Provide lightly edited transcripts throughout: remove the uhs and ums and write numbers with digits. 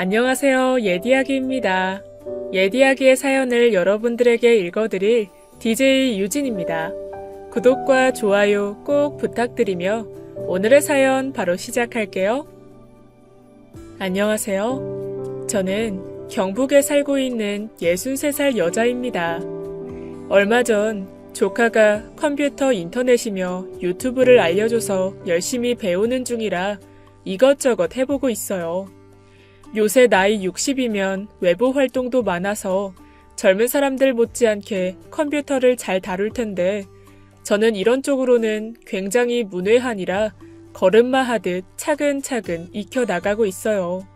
안녕하세요. 예디야기입니다. 예디야기의 사연을 여러분들에게 읽어드릴 DJ 유진입니다. 구독과 좋아요 꼭 부탁드리며 오늘의 사연 바로 시작할게요. 안녕하세요. 저는 경북에 살고 있는 63살 여자입니다. 얼마 전 조카가 컴퓨터 인터넷이며 유튜브를 알려줘서 열심히 배우는 중이라 이것저것 해보고 있어요. 요새 나이 60이면 외부 활동도 많아서 젊은 사람들 못지않게 컴퓨터를 잘 다룰 텐데 저는 이런 쪽으로는 굉장히 문외한이라 걸음마 하듯 차근차근 익혀나가고 있어요.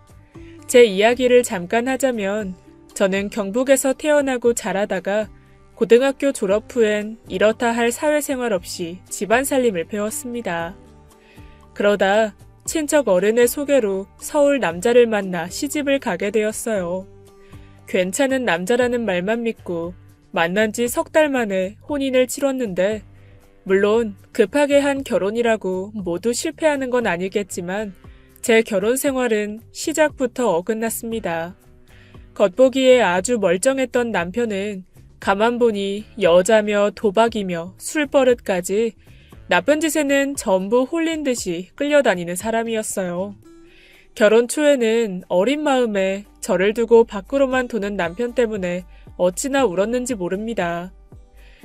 제 이야기를 잠깐 하자면 저는 경북에서 태어나고 자라다가 고등학교 졸업 후엔 이렇다 할 사회생활 없이 집안 살림을 배웠습니다. 그러다 친척 어른의 소개로 서울 남자를 만나 시집을 가게 되었어요. 괜찮은 남자라는 말만 믿고 만난 지 석 달 만에 혼인을 치렀는데 물론 급하게 한 결혼이라고 모두 실패하는 건 아니겠지만 제 결혼 생활은 시작부터 어긋났습니다. 겉보기에 아주 멀쩡했던 남편은 가만 보니 여자며 도박이며 술버릇까지 나쁜 짓에는 전부 홀린 듯이 끌려다니는 사람이었어요. 결혼 초에는 어린 마음에 저를 두고 밖으로만 도는 남편 때문에 어찌나 울었는지 모릅니다.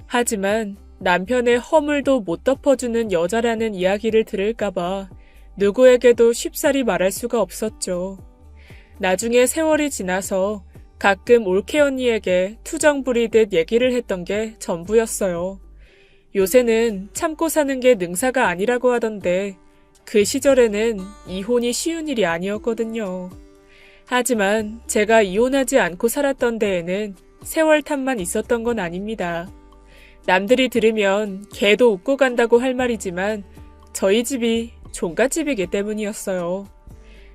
하지만 남편의 허물도 못 덮어주는 여자라는 이야기를 들을까봐 누구에게도 쉽사리 말할 수가 없었죠. 나중에 세월이 지나서 가끔 올케 언니에게 투정 부리듯 얘기를 했던 게 전부였어요. 요새는 참고 사는 게 능사가 아니라고 하던데 그 시절에는 이혼이 쉬운 일이 아니었거든요. 하지만 제가 이혼하지 않고 살았던 데에는 세월 탓만 있었던 건 아닙니다. 남들이 들으면 개도 웃고 간다고 할 말이지만 저희 집이 종갓집이기 때문이었어요.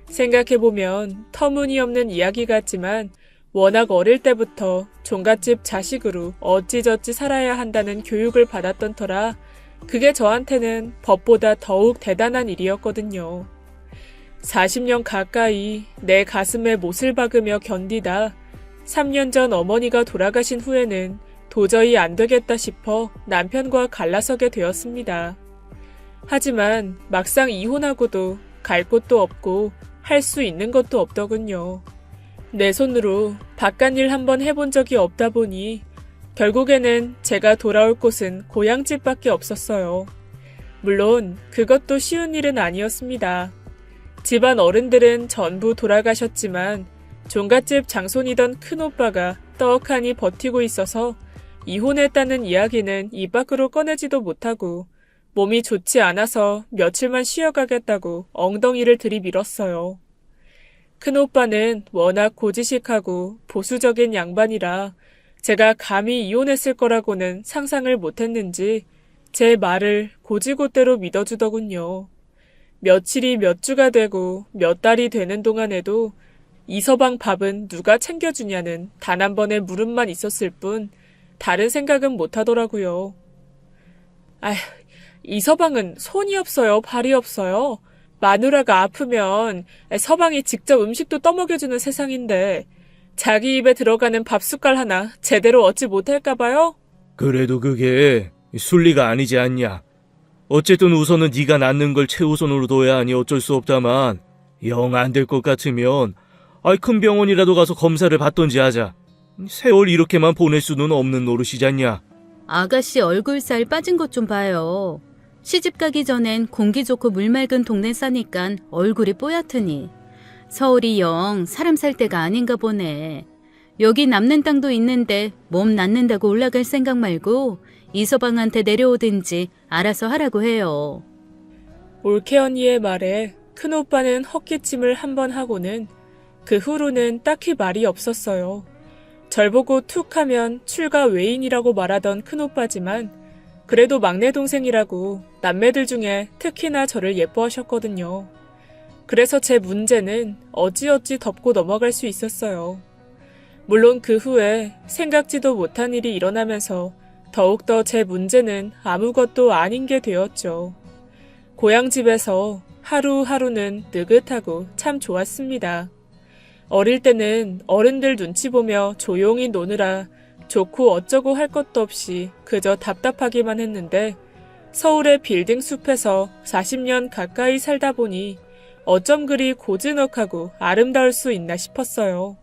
생각해보면 터무니없는 이야기 같지만 워낙 어릴 때부터 종갓집 자식으로 어찌저찌 살아야 한다는 교육을 받았던 터라 그게 저한테는 법보다 더욱 대단한 일이었거든요. 40년 가까이 내 가슴에 못을 박으며 견디다 3년 전 어머니가 돌아가신 후에는 도저히 안 되겠다 싶어 남편과 갈라서게 되었습니다. 하지만 막상 이혼하고도 갈 곳도 없고 할 수 있는 것도 없더군요. 내 손으로 바깥일 한번 해본 적이 없다 보니 결국에는 제가 돌아올 곳은 고향집밖에 없었어요. 물론 그것도 쉬운 일은 아니었습니다. 집안 어른들은 전부 돌아가셨지만 종갓집 장손이던 큰오빠가 떡하니 버티고 있어서 이혼했다는 이야기는 입 밖으로 꺼내지도 못하고 몸이 좋지 않아서 며칠만 쉬어가겠다고 엉덩이를 들이밀었어요. 큰오빠는 워낙 고지식하고 보수적인 양반이라 제가 감히 이혼했을 거라고는 상상을 못했는지 제 말을 고지고대로 믿어주더군요. 며칠이 몇 주가 되고 몇 달이 되는 동안에도 이서방 밥은 누가 챙겨주냐는 단 한 번의 물음만 있었을 뿐 다른 생각은 못하더라고요. 아휴, 이서방은 손이 없어요, 발이 없어요. 마누라가 아프면 서방이 직접 음식도 떠먹여주는 세상인데 자기 입에 들어가는 밥숟갈 하나 제대로 얻지 못할까봐요? 그래도 그게 순리가 아니지 않냐. 어쨌든 우선은 네가 낳는 걸 최우선으로 둬야 하니 어쩔 수 없다만 영 안 될 것 같으면 큰 병원이라도 가서 검사를 받던지 하자. 세월 이렇게만 보낼 수는 없는 노릇이잖냐. 아가씨 얼굴살 빠진 것 좀 봐요. 시집 가기 전엔 공기 좋고 물 맑은 동네 사니깐 얼굴이 뽀얗더니 서울이 영 사람 살 데가 아닌가 보네. 여기 남는 땅도 있는데 몸 낫는다고 올라갈 생각 말고 이서방한테 내려오든지 알아서 하라고 해요. 올케 언니의 말에 큰오빠는 헛기침을 한번 하고는 그 후로는 딱히 말이 없었어요. 절 보고 툭 하면 출가 외인이라고 말하던 큰오빠지만 그래도 막내 동생이라고 남매들 중에 특히나 저를 예뻐하셨거든요. 그래서 제 문제는 어찌어찌 덮고 넘어갈 수 있었어요. 물론 그 후에 생각지도 못한 일이 일어나면서 더욱더 제 문제는 아무것도 아닌 게 되었죠. 고향집에서 하루하루는 느긋하고 참 좋았습니다. 어릴 때는 어른들 눈치 보며 조용히 노느라 좋고 어쩌고 할 것도 없이 그저 답답하기만 했는데 서울의 빌딩 숲에서 40년 가까이 살다 보니 어쩜 그리 고즈넉하고 아름다울 수 있나 싶었어요.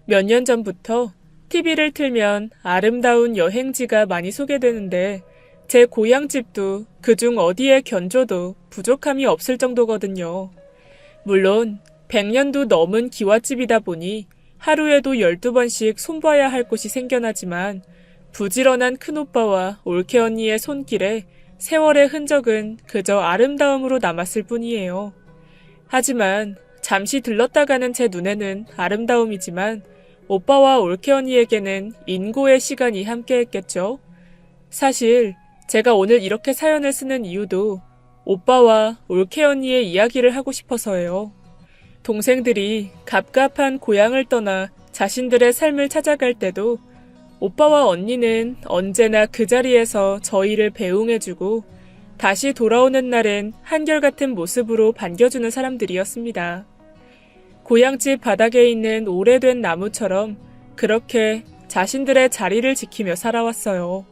몇 년 전부터 TV를 틀면 아름다운 여행지가 많이 소개되는데 제 고향집도 그중 어디에 견줘도 부족함이 없을 정도거든요. 물론 100년도 넘은 기와집이다 보니 하루에도 12번씩 손봐야 할 곳이 생겨나지만 부지런한 큰오빠와 올케 언니의 손길에 세월의 흔적은 그저 아름다움으로 남았을 뿐이에요. 하지만 잠시 들렀다 가는 제 눈에는 아름다움이지만 오빠와 올케 언니에게는 인고의 시간이 함께했겠죠. 사실 제가 오늘 이렇게 사연을 쓰는 이유도 오빠와 올케 언니의 이야기를 하고 싶어서예요. 동생들이 갑갑한 고향을 떠나 자신들의 삶을 찾아갈 때도 오빠와 언니는 언제나 그 자리에서 저희를 배웅해주고 다시 돌아오는 날엔 한결같은 모습으로 반겨주는 사람들이었습니다. 고향집 바닥에 있는 오래된 나무처럼 그렇게 자신들의 자리를 지키며 살아왔어요.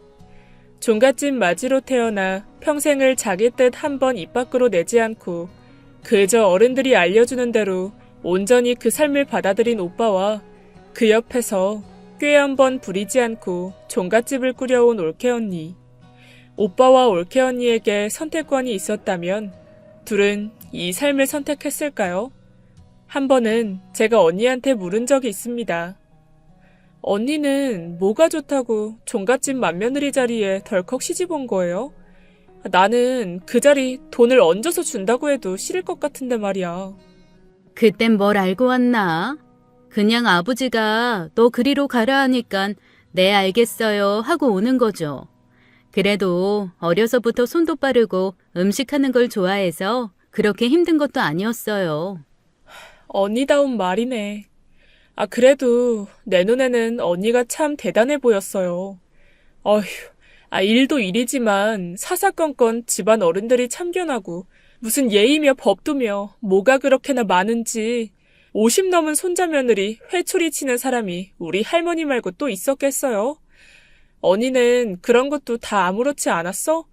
종갓집 맞이로 태어나 평생을 자기 뜻 한 번 입 밖으로 내지 않고 그저 어른들이 알려주는 대로 온전히 그 삶을 받아들인 오빠와 그 옆에서 꾀 한 번 부리지 않고 종갓집을 꾸려온 올케 언니. 오빠와 올케 언니에게 선택권이 있었다면 둘은 이 삶을 선택했을까요? 한 번은 제가 언니한테 물은 적이 있습니다. 언니는 뭐가 좋다고 종갓집 맏며느리 자리에 덜컥 시집 온 거예요? 나는 그 자리 돈을 얹어서 준다고 해도 싫을 것 같은데 말이야. 그땐 뭘 알고 왔나? 그냥 아버지가 너 그리로 가라 하니까 네 알겠어요 하고 오는 거죠. 그래도 어려서부터 손도 빠르고 음식하는 걸 좋아해서 그렇게 힘든 것도 아니었어요. 언니다운 말이네. 그래도 내 눈에는 언니가 참 대단해 보였어요. 어휴, 일도 일이지만 사사건건 집안 어른들이 참견하고 무슨 예의며 법도며 뭐가 그렇게나 많은지 50 넘은 손자 며느리 회초리 치는 사람이 우리 할머니 말고 또 있었겠어요? 언니는 그런 것도 다 아무렇지 않았어?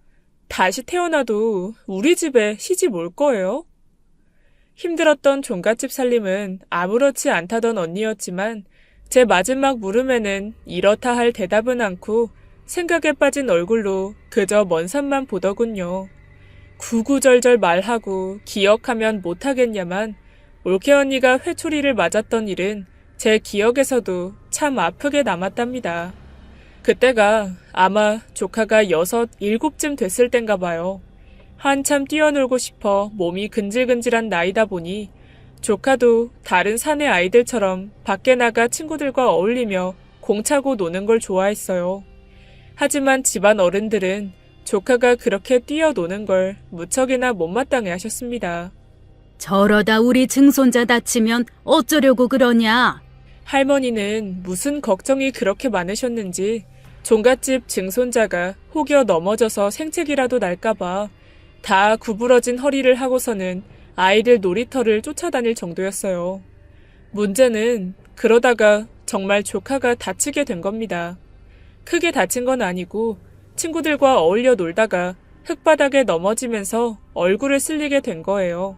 다시 태어나도 우리 집에 시집 올 거예요? 힘들었던 종갓집 살림은 아무렇지 않다던 언니였지만 제 마지막 물음에는 이렇다 할 대답은 않고 생각에 빠진 얼굴로 그저 먼 산만 보더군요. 구구절절 말하고 기억하면 못하겠냐만 올케 언니가 회초리를 맞았던 일은 제 기억에서도 참 아프게 남았답니다. 그때가 아마 조카가 6, 7쯤 됐을 땐가 봐요. 한참 뛰어놀고 싶어 몸이 근질근질한 나이다 보니 조카도 다른 사내 아이들처럼 밖에 나가 친구들과 어울리며 공차고 노는 걸 좋아했어요. 하지만 집안 어른들은 조카가 그렇게 뛰어노는 걸 무척이나 못마땅해 하셨습니다. 저러다 우리 증손자 다치면 어쩌려고 그러냐? 할머니는 무슨 걱정이 그렇게 많으셨는지 종갓집 증손자가 혹여 넘어져서 생책이라도 날까봐 다 구부러진 허리를 하고서는 아이들 놀이터를 쫓아다닐 정도였어요. 문제는 그러다가 정말 조카가 다치게 된 겁니다. 크게 다친 건 아니고 친구들과 어울려 놀다가 흙바닥에 넘어지면서 얼굴을 쓸리게 된 거예요.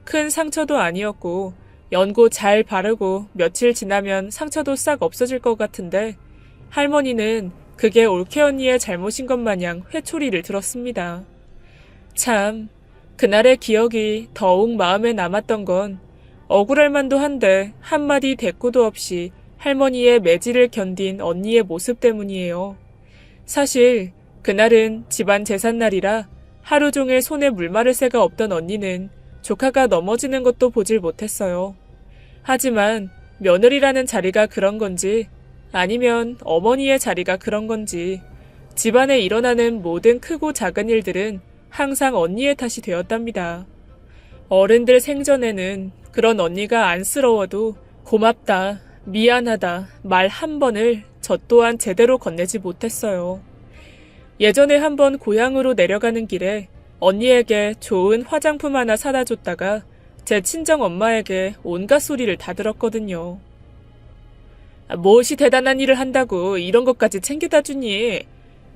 큰 상처도 아니었고 연고 잘 바르고 며칠 지나면 상처도 싹 없어질 것 같은데 할머니는 그게 올케 언니의 잘못인 것 마냥 회초리를 들었습니다. 참, 그날의 기억이 더욱 마음에 남았던 건 억울할 만도 한데 한마디 대꾸도 없이 할머니의 매질을 견딘 언니의 모습 때문이에요. 사실 그날은 집안 제삿날이라 하루 종일 손에 물 마를 새가 없던 언니는 조카가 넘어지는 것도 보질 못했어요. 하지만 며느리라는 자리가 그런 건지 아니면 어머니의 자리가 그런 건지 집안에 일어나는 모든 크고 작은 일들은 항상 언니의 탓이 되었답니다. 어른들 생전에는 그런 언니가 안쓰러워도 고맙다, 미안하다 말 한 번을 저 또한 제대로 건네지 못했어요. 예전에 한번 고향으로 내려가는 길에 언니에게 좋은 화장품 하나 사다 줬다가 제 친정 엄마에게 온갖 소리를 다 들었거든요. 무엇이 대단한 일을 한다고 이런 것까지 챙겨다 주니?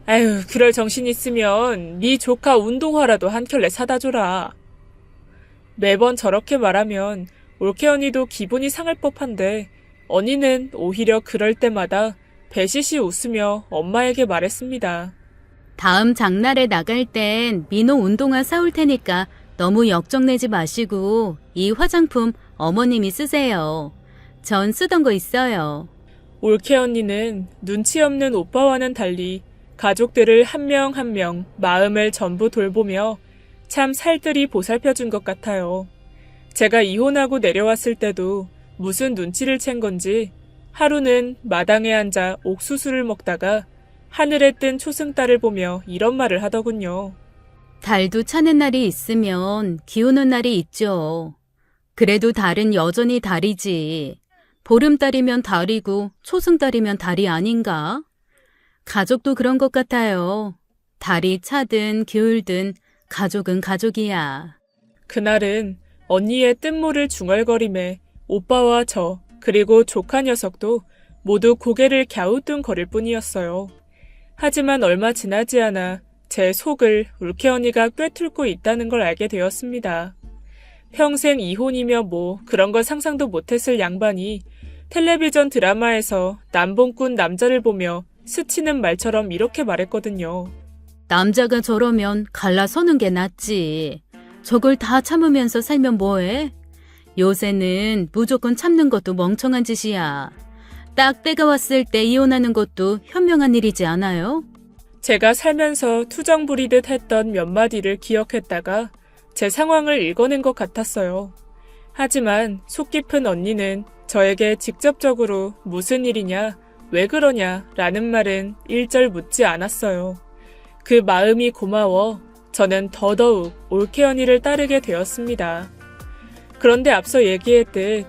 아유, 그럴 정신 있으면 네 조카 운동화라도 한 켤레 사다 줘라. 매번 저렇게 말하면 올케 언니도 기분이 상할 법한데 언니는 오히려 그럴 때마다 배시시 웃으며 엄마에게 말했습니다. 다음 장날에 나갈 땐 민호 운동화 사올 테니까 너무 역정내지 마시고 이 화장품 어머님이 쓰세요. 전 쓰던 거 있어요. 올케 언니는 눈치 없는 오빠와는 달리 가족들을 한 명 한 명 마음을 전부 돌보며 참 살뜰히 보살펴준 것 같아요. 제가 이혼하고 내려왔을 때도 무슨 눈치를 챈 건지 하루는 마당에 앉아 옥수수를 먹다가 하늘에 뜬 초승달을 보며 이런 말을 하더군요. 달도 차는 날이 있으면 기우는 날이 있죠. 그래도 달은 여전히 달이지. 보름달이면 달이고 초승달이면 달이 아닌가? 가족도 그런 것 같아요. 달이 차든 기울든 가족은 가족이야. 그날은 언니의 뜬모를 중얼거림에 오빠와 저 그리고 조카 녀석도 모두 고개를 갸우뚱거릴 뿐이었어요. 하지만 얼마 지나지 않아 제 속을 올케 언니가 꿰뚫고 있다는 걸 알게 되었습니다. 평생 이혼이며 뭐 그런 걸 상상도 못했을 양반이 텔레비전 드라마에서 남봉꾼 남자를 보며 스치는 말처럼 이렇게 말했거든요. 남자가 저러면 갈라서는 게 낫지. 저걸 다 참으면서 살면 뭐해? 요새는 무조건 참는 것도 멍청한 짓이야. 딱 때가 왔을 때 이혼하는 것도 현명한 일이지 않아요? 제가 살면서 투정 부리듯 했던 몇 마디를 기억했다가 제 상황을 읽어낸 것 같았어요. 하지만 속 깊은 언니는 저에게 직접적으로 무슨 일이냐, 왜 그러냐 라는 말은 일절 묻지 않았어요. 그 마음이 고마워 저는 더더욱 올케 언니를 따르게 되었습니다. 그런데 앞서 얘기했듯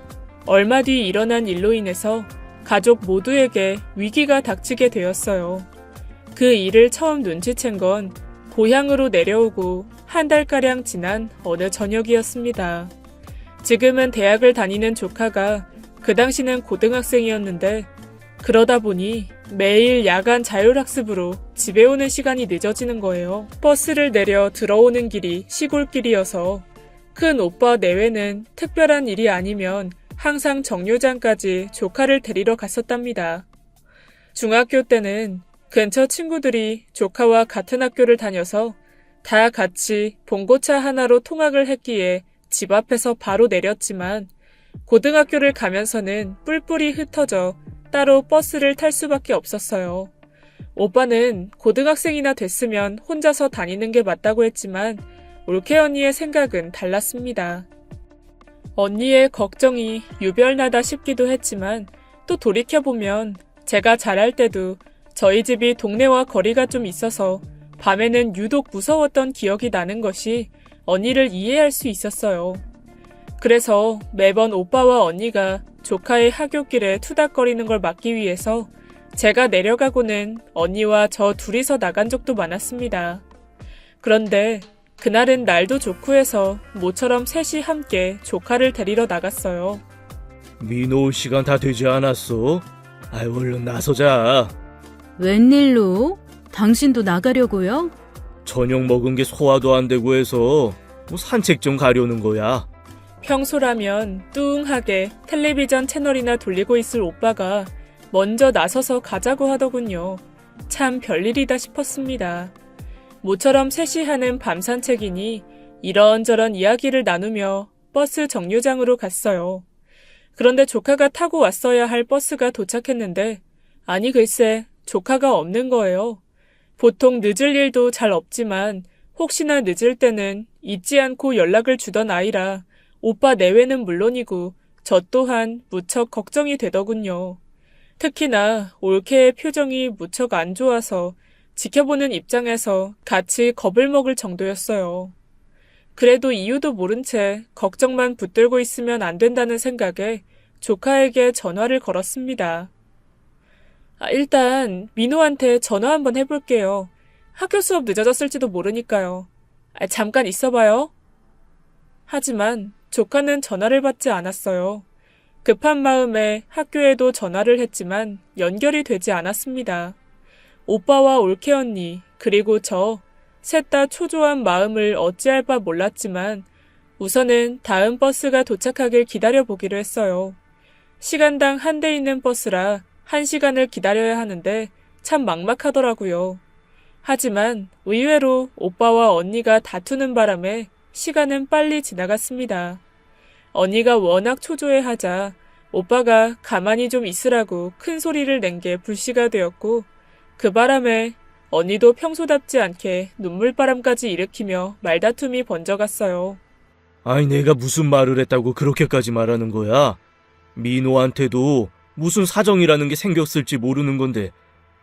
얼마 뒤 일어난 일로 인해서 가족 모두에게 위기가 닥치게 되었어요. 그 일을 처음 눈치챈 건 고향으로 내려오고 한 달가량 지난 어느 저녁이었습니다. 지금은 대학을 다니는 조카가 그 당시는 고등학생이었는데 그러다 보니 매일 야간 자율학습으로 집에 오는 시간이 늦어지는 거예요. 버스를 내려 들어오는 길이 시골길이어서 큰 오빠 내외는 특별한 일이 아니면 항상 정류장까지 조카를 데리러 갔었답니다. 중학교 때는 근처 친구들이 조카와 같은 학교를 다녀서 다 같이 봉고차 하나로 통학을 했기에 집 앞에서 바로 내렸지만 고등학교를 가면서는 뿔뿔이 흩어져 따로 버스를 탈 수밖에 없었어요. 오빠는 고등학생이나 됐으면 혼자서 다니는 게 맞다고 했지만 올케 언니의 생각은 달랐습니다. 언니의 걱정이 유별나다 싶기도 했지만 또 돌이켜보면 제가 자랄 때도 저희 집이 동네와 거리가 좀 있어서 밤에는 유독 무서웠던 기억이 나는 것이 언니를 이해할 수 있었어요. 그래서 매번 오빠와 언니가 조카의 하굣길에 투닥거리는 걸 막기 위해서 제가 내려가고는 언니와 저 둘이서 나간 적도 많았습니다. 그런데 그날은 날도 좋고 해서 모처럼 셋이 함께 조카를 데리러 나갔어요. 민호 올 시간 다 되지 않았어? 아유, 얼른 나서자. 웬일로? 당신도 나가려고요? 저녁 먹은 게 소화도 안 되고 해서 산책 좀 가려는 거야. 평소라면 뚱하게 텔레비전 채널이나 돌리고 있을 오빠가 먼저 나서서 가자고 하더군요. 참 별일이다 싶었습니다. 모처럼 셋이 하는 밤 산책이니 이런저런 이야기를 나누며 버스 정류장으로 갔어요. 그런데 조카가 타고 왔어야 할 버스가 도착했는데 아니 글쎄 조카가 없는 거예요. 보통 늦을 일도 잘 없지만 혹시나 늦을 때는 잊지 않고 연락을 주던 아이라 오빠 내외는 물론이고 저 또한 무척 걱정이 되더군요. 특히나 올케의 표정이 무척 안 좋아서 지켜보는 입장에서 같이 겁을 먹을 정도였어요. 그래도 이유도 모른 채 걱정만 붙들고 있으면 안 된다는 생각에 조카에게 전화를 걸었습니다. 일단 민호한테 전화 한번 해볼게요. 학교 수업 늦어졌을지도 모르니까요. 잠깐 있어봐요. 하지만 조카는 전화를 받지 않았어요. 급한 마음에 학교에도 전화를 했지만 연결이 되지 않았습니다. 오빠와 올케 언니, 그리고 저, 셋 다 초조한 마음을 어찌할 바 몰랐지만 우선은 다음 버스가 도착하길 기다려보기로 했어요. 시간당 한 대 있는 버스라 1시간을 기다려야 하는데 참 막막하더라고요. 하지만 의외로 오빠와 언니가 다투는 바람에 시간은 빨리 지나갔습니다. 언니가 워낙 초조해하자 오빠가 가만히 좀 있으라고 큰 소리를 낸 게 불씨가 되었고 그 바람에 언니도 평소답지 않게 눈물바람까지 일으키며 말다툼이 번져갔어요. 아니, 내가 무슨 말을 했다고 그렇게까지 말하는 거야? 민호한테도 무슨 사정이라는 게 생겼을지 모르는 건데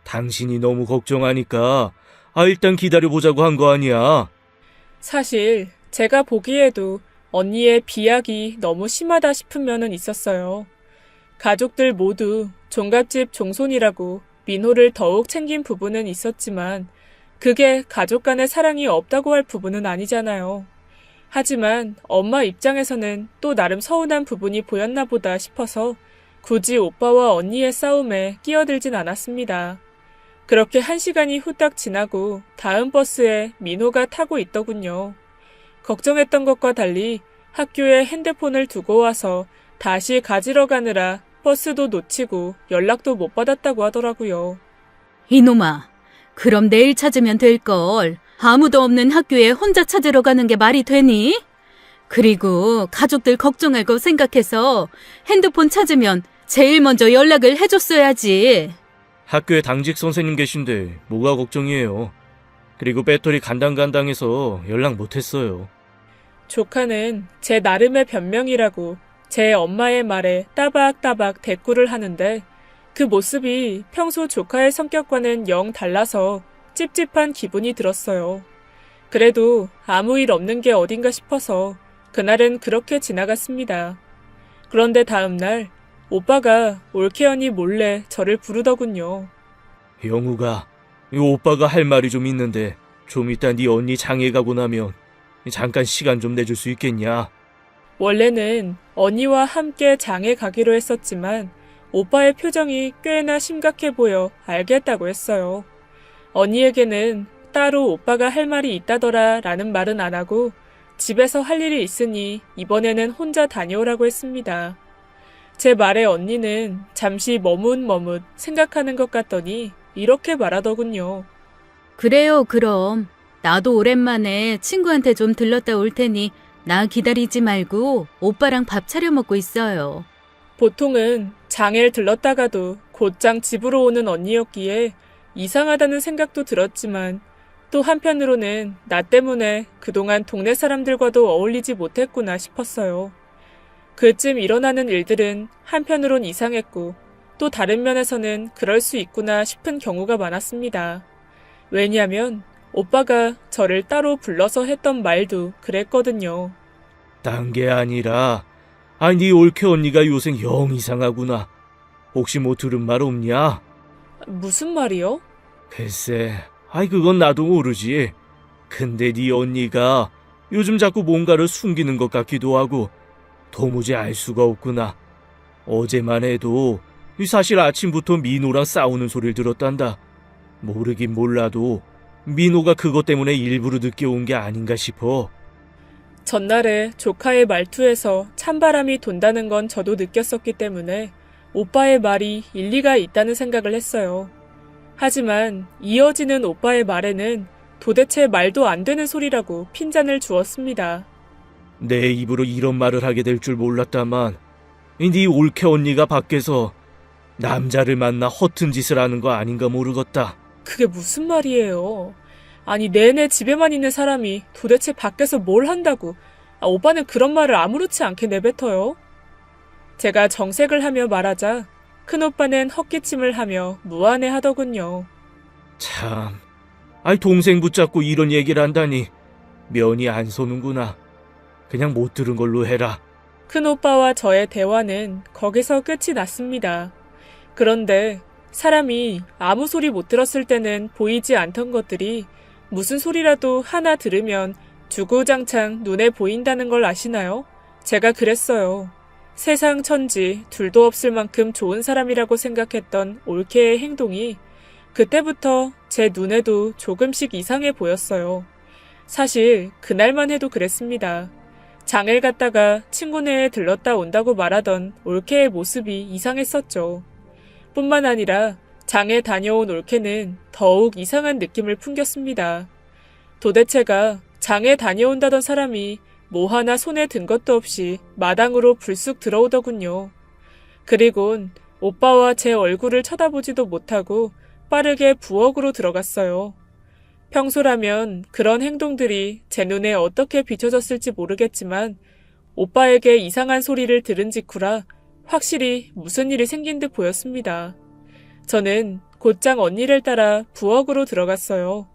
당신이 너무 걱정하니까 일단 기다려보자고 한 거 아니야? 사실 제가 보기에도 언니의 비약이 너무 심하다 싶은 면은 있었어요. 가족들 모두 종갓집 종손이라고 민호를 더욱 챙긴 부분은 있었지만 그게 가족 간의 사랑이 없다고 할 부분은 아니잖아요. 하지만 엄마 입장에서는 또 나름 서운한 부분이 보였나 보다 싶어서 굳이 오빠와 언니의 싸움에 끼어들진 않았습니다. 그렇게 1시간이 후딱 지나고 다음 버스에 민호가 타고 있더군요. 걱정했던 것과 달리 학교에 핸드폰을 두고 와서 다시 가지러 가느라 버스도 놓치고 연락도 못 받았다고 하더라고요. 이놈아, 그럼 내일 찾으면 될걸. 아무도 없는 학교에 혼자 찾으러 가는 게 말이 되니? 그리고 가족들 걱정할 거 생각해서 핸드폰 찾으면 제일 먼저 연락을 해줬어야지. 학교에 당직 선생님 계신데 뭐가 걱정이에요. 그리고 배터리 간당간당해서 연락 못했어요. 조카는 제 나름의 변명이라고 제 엄마의 말에 따박따박 대꾸를 하는데 그 모습이 평소 조카의 성격과는 영 달라서 찝찝한 기분이 들었어요. 그래도 아무 일 없는 게 어딘가 싶어서 그날은 그렇게 지나갔습니다. 그런데 다음날 오빠가 올케 언니 몰래 저를 부르더군요. 영우가, 이 오빠가 할 말이 좀 있는데 좀 이따 네 언니 장에 가고 나면 잠깐 시간 좀 내줄 수 있겠냐? 원래는 언니와 함께 장에 가기로 했었지만 오빠의 표정이 꽤나 심각해 보여 알겠다고 했어요. 언니에게는 따로 오빠가 할 말이 있다더라 라는 말은 안 하고 집에서 할 일이 있으니 이번에는 혼자 다녀오라고 했습니다. 제 말에 언니는 잠시 머뭇머뭇 생각하는 것 같더니 이렇게 말하더군요. 그래요, 그럼. 나도 오랜만에 친구한테 좀 들렀다 올 테니 나 기다리지 말고 오빠랑 밥 차려 먹고 있어요. 보통은 장을 들렀다가도 곧장 집으로 오는 언니였기에 이상하다는 생각도 들었지만 또 한편으로는 나 때문에 그동안 동네 사람들과도 어울리지 못했구나 싶었어요. 그쯤 일어나는 일들은 한편으론 이상했고 또 다른 면에서는 그럴 수 있구나 싶은 경우가 많았습니다. 왜냐하면 오빠가 저를 따로 불러서 했던 말도 그랬거든요. 딴 게 아니라 네 올케 언니가 요새 영 이상하구나. 혹시 뭐 들은 말 없냐? 무슨 말이요? 글쎄, 그건 나도 모르지. 근데 네 언니가 요즘 자꾸 뭔가를 숨기는 것 같기도 하고 도무지 알 수가 없구나. 어제만 해도 사실 아침부터 민호랑 싸우는 소리를 들었단다. 모르긴 몰라도 민호가 그것 때문에 일부러 늦게 온 게 아닌가 싶어. 전날에 조카의 말투에서 찬바람이 돈다는 건 저도 느꼈었기 때문에 오빠의 말이 일리가 있다는 생각을 했어요. 하지만 이어지는 오빠의 말에는 도대체 말도 안 되는 소리라고 핀잔을 주었습니다. 내 입으로 이런 말을 하게 될 줄 몰랐다만 네 올케 언니가 밖에서 남자를 만나 허튼 짓을 하는 거 아닌가 모르겠다. 그게 무슨 말이에요? 아니 내내 집에만 있는 사람이 도대체 밖에서 뭘 한다고 오빠는 그런 말을 아무렇지 않게 내뱉어요? 제가 정색을 하며 말하자 큰오빠는 헛기침을 하며 무안해 하더군요. 참, 동생 붙잡고 이런 얘기를 한다니 면이 안 서는구나. 그냥 못 들은 걸로 해라. 큰오빠와 저의 대화는 거기서 끝이 났습니다. 그런데 사람이 아무 소리 못 들었을 때는 보이지 않던 것들이 무슨 소리라도 하나 들으면 주구장창 눈에 보인다는 걸 아시나요? 제가 그랬어요. 세상 천지 둘도 없을 만큼 좋은 사람이라고 생각했던 올케의 행동이 그때부터 제 눈에도 조금씩 이상해 보였어요. 사실 그날만 해도 그랬습니다. 장을 갔다가 친구네에 들렀다 온다고 말하던 올케의 모습이 이상했었죠. 뿐만 아니라 장에 다녀온 올케는 더욱 이상한 느낌을 풍겼습니다. 도대체가 장에 다녀온다던 사람이 뭐 하나 손에 든 것도 없이 마당으로 불쑥 들어오더군요. 그리곤 오빠와 제 얼굴을 쳐다보지도 못하고 빠르게 부엌으로 들어갔어요. 평소라면 그런 행동들이 제 눈에 어떻게 비춰졌을지 모르겠지만 오빠에게 이상한 소리를 들은 직후라 확실히 무슨 일이 생긴 듯 보였습니다. 저는 곧장 언니를 따라 부엌으로 들어갔어요.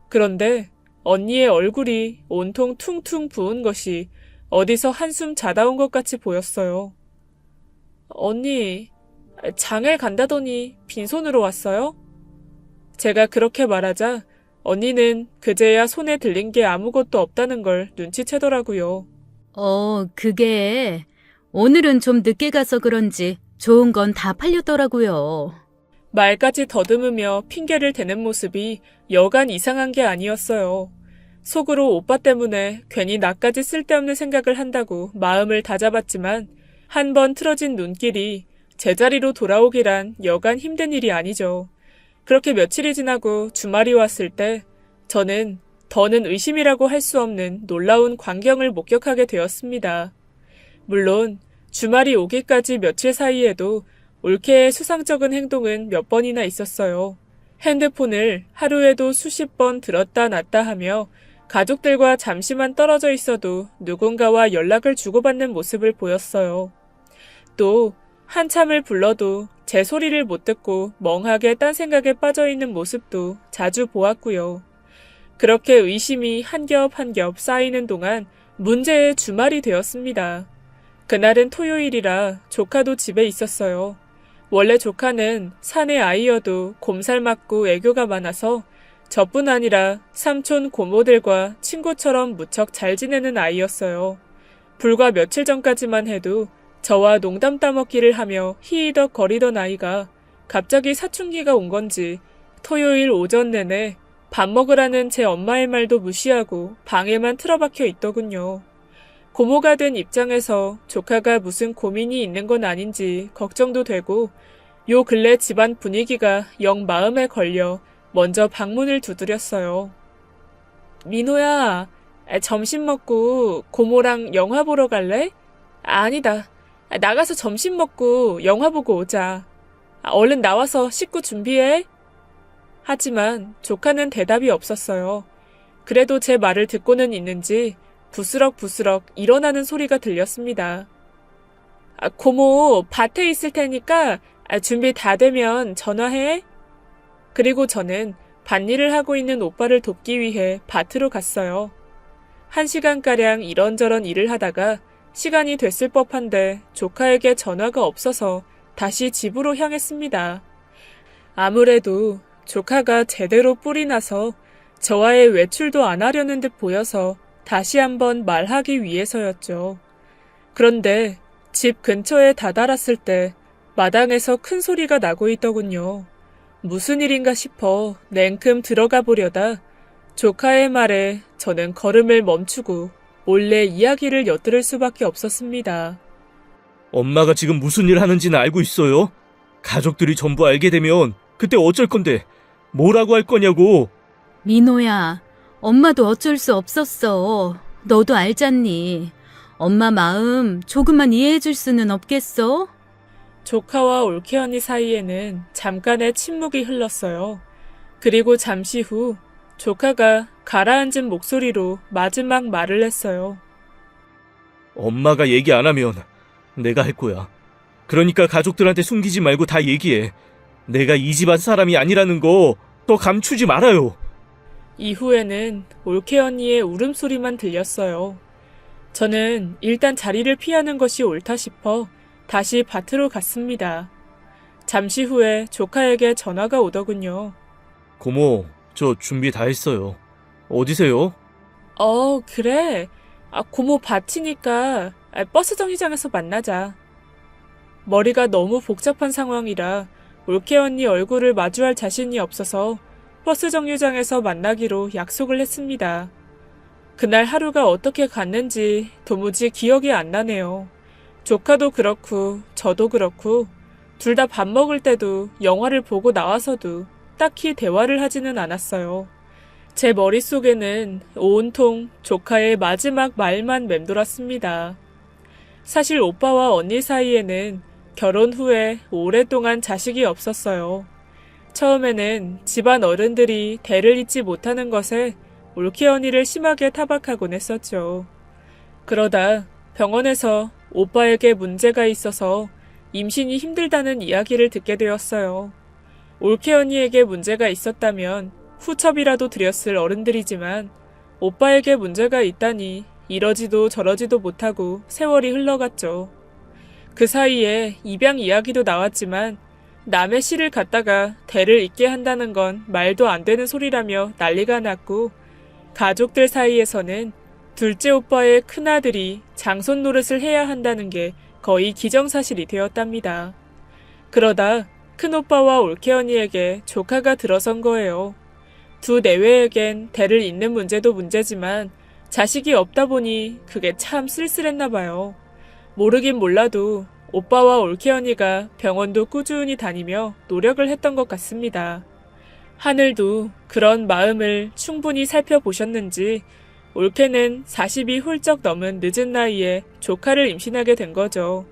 그런데 언니의 얼굴이 온통 퉁퉁 부은 것이 어디서 한숨 자다 온 것 같이 보였어요. 언니, 장을 간다더니 빈손으로 왔어요? 제가 그렇게 말하자 언니는 그제야 손에 들린 게 아무것도 없다는 걸 눈치채더라고요. 그게 오늘은 좀 늦게 가서 그런지 좋은 건 다 팔렸더라고요. 말까지 더듬으며 핑계를 대는 모습이 여간 이상한 게 아니었어요. 속으로 오빠 때문에 괜히 나까지 쓸데없는 생각을 한다고 마음을 다잡았지만 한 번 틀어진 눈길이 제자리로 돌아오기란 여간 힘든 일이 아니죠. 그렇게 며칠이 지나고 주말이 왔을 때 저는 더는 의심이라고 할 수 없는 놀라운 광경을 목격하게 되었습니다. 물론 주말이 오기까지 며칠 사이에도 올케의 수상쩍은 행동은 몇 번이나 있었어요. 핸드폰을 하루에도 수십 번 들었다 놨다 하며 가족들과 잠시만 떨어져 있어도 누군가와 연락을 주고받는 모습을 보였어요. 또 한참을 불러도 제 소리를 못 듣고 멍하게 딴 생각에 빠져있는 모습도 자주 보았고요. 그렇게 의심이 한 겹 한 겹 쌓이는 동안 문제의 주말이 되었습니다. 그날은 토요일이라 조카도 집에 있었어요. 원래 조카는 사내 아이여도 곰살 맞고 애교가 많아서 저뿐 아니라 삼촌 고모들과 친구처럼 무척 잘 지내는 아이였어요. 불과 며칠 전까지만 해도 저와 농담 따먹기를 하며 히히덕 거리던 아이가 갑자기 사춘기가 온 건지 토요일 오전 내내 밥 먹으라는 제 엄마의 말도 무시하고 방에만 틀어박혀 있더군요. 고모가 된 입장에서 조카가 무슨 고민이 있는 건 아닌지 걱정도 되고 요 근래 집안 분위기가 영 마음에 걸려 먼저 방문을 두드렸어요. 민호야, 점심 먹고 고모랑 영화 보러 갈래? 아니다. 나가서 점심 먹고 영화 보고 오자. 얼른 나와서 씻고 준비해. 하지만 조카는 대답이 없었어요. 그래도 제 말을 듣고는 있는지 부스럭부스럭 일어나는 소리가 들렸습니다. 고모 밭에 있을 테니까 준비 다 되면 전화해. 그리고 저는 밭일을 하고 있는 오빠를 돕기 위해 밭으로 갔어요. 1시간가량 이런저런 일을 하다가 시간이 됐을 법한데 조카에게 전화가 없어서 다시 집으로 향했습니다. 아무래도 조카가 제대로 뿔이 나서 저와의 외출도 안 하려는 듯 보여서 다시 한번 말하기 위해서였죠. 그런데 집 근처에 다다랐을 때 마당에서 큰 소리가 나고 있더군요. 무슨 일인가 싶어 냉큼 들어가 보려다 조카의 말에 저는 걸음을 멈추고 몰래 이야기를 엿들을 수밖에 없었습니다. 엄마가 지금 무슨 일 하는지는 알고 있어요? 가족들이 전부 알게 되면 그때 어쩔 건데 뭐라고 할 거냐고. 민호야, 엄마도 어쩔 수 없었어. 너도 알잖니. 엄마 마음 조금만 이해해줄 수는 없겠어? 조카와 올케 언니 사이에는 잠깐의 침묵이 흘렀어요. 그리고 잠시 후 조카가 가라앉은 목소리로 마지막 말을 했어요. 엄마가 얘기 안 하면 내가 할 거야. 그러니까 가족들한테 숨기지 말고 다 얘기해. 내가 이 집안 사람이 아니라는 거 더 감추지 말아요. 이후에는 올케 언니의 울음소리만 들렸어요. 저는 일단 자리를 피하는 것이 옳다 싶어 다시 밭으로 갔습니다. 잠시 후에 조카에게 전화가 오더군요. 고모, 저 준비 다 했어요. 어디세요? 그래. 고모 밭이니까 버스 정류장에서 만나자. 머리가 너무 복잡한 상황이라 올케 언니 얼굴을 마주할 자신이 없어서 버스 정류장에서 만나기로 약속을 했습니다. 그날 하루가 어떻게 갔는지 도무지 기억이 안 나네요. 조카도 그렇고 저도 그렇고 둘 다 밥 먹을 때도 영화를 보고 나와서도 딱히 대화를 하지는 않았어요. 제 머릿속에는 온통 조카의 마지막 말만 맴돌았습니다. 사실 오빠와 언니 사이에는 결혼 후에 오랫동안 자식이 없었어요. 처음에는 집안 어른들이 대를 잇지 못하는 것에 올케 언니를 심하게 타박하곤 했었죠. 그러다 병원에서 오빠에게 문제가 있어서 임신이 힘들다는 이야기를 듣게 되었어요. 올케 언니에게 문제가 있었다면 후첩이라도 드렸을 어른들이지만 오빠에게 문제가 있다니 이러지도 저러지도 못하고 세월이 흘러갔죠. 그 사이에 입양 이야기도 나왔지만 남의 씨를 갖다가 대를 잇게 한다는 건 말도 안 되는 소리라며 난리가 났고 가족들 사이에서는 둘째 오빠의 큰아들이 장손 노릇을 해야 한다는 게 거의 기정사실이 되었답니다. 그러다 큰오빠와 올케 언니에게 조카가 들어선 거예요. 두 내외에겐 대를 잇는 문제도 문제지만 자식이 없다 보니 그게 참 쓸쓸했나 봐요. 모르긴 몰라도 오빠와 올케 언니가 병원도 꾸준히 다니며 노력을 했던 것 같습니다. 하늘도 그런 마음을 충분히 살펴보셨는지 올케는 40이 훌쩍 넘은 늦은 나이에 조카를 임신하게 된 거죠.